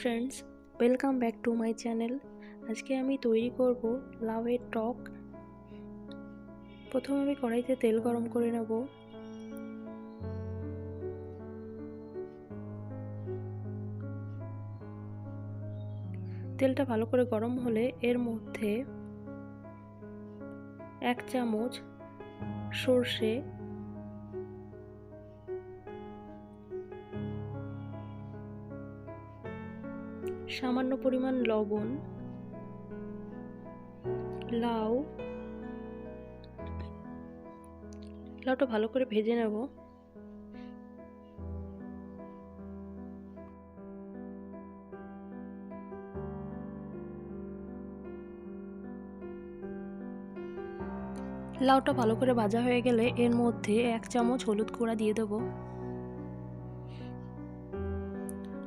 Friends, welcome back to my channel. আজকে আমি তৈরি করব লাউয়ের টক। প্রথমে আমি কড়াইতে তেল গরম করে নেব। তেলটা ভালো করে গরম হলে এর মধ্যে 1 চামচ সরষে, সামান্য পরিমাণ লবণ, লাউটা ভালো করে ভেজে নেব। লাউটা ভালো করে ভাজা হয়ে গেলে এর মধ্যে 1 চামচ হলুদ গুঁড়া দিয়ে দেব।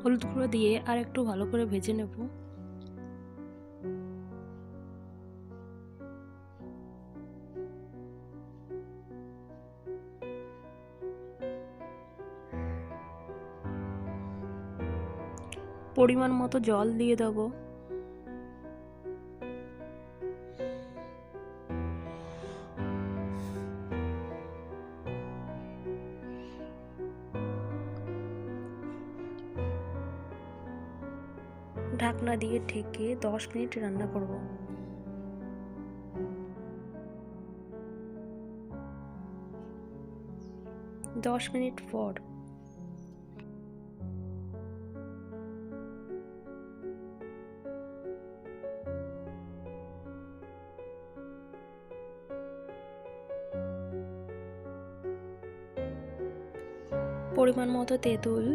হলুদ গুঁড়ো দিয়ে আর একটু ভালো করে ভেজে নেব। পরিমাণ মতো জল দিয়ে দেব। ঢাকনা দিয়ে ঢেকে 10 মিনিট রান্না করব। 10 মিনিট পর পরিমাণ মতো তেঁতুল,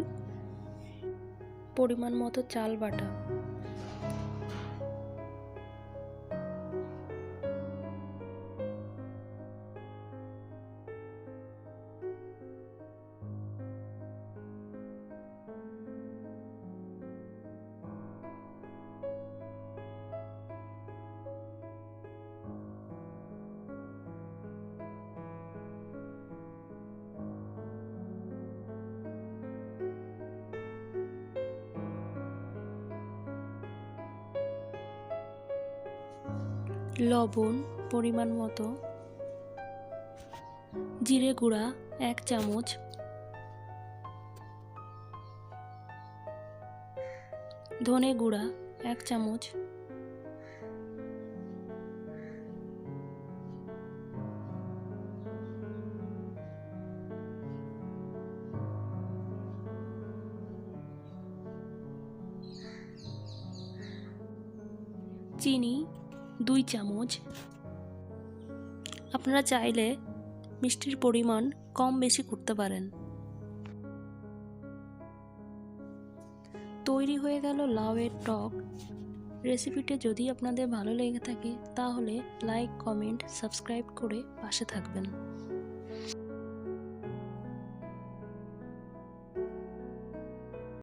পরিমাণ মতো চাল বাটা, লবণ পরিমাণ মতো, জিরে গুঁড়া 1 চামচ, ধনে গুঁড়া 1 চামচ, চিনি 2 চামচ। আপনারা চাইলে মিষ্টির পরিমাণ কম বেশি করতে পারেন। তৈরি হয়ে গেল লাউয়ের টক। রেসিপিটি যদি আপনাদের ভালো লেগে থাকে তাহলে লাইক, কমেন্ট, সাবস্ক্রাইব করে পাশে থাকবেন।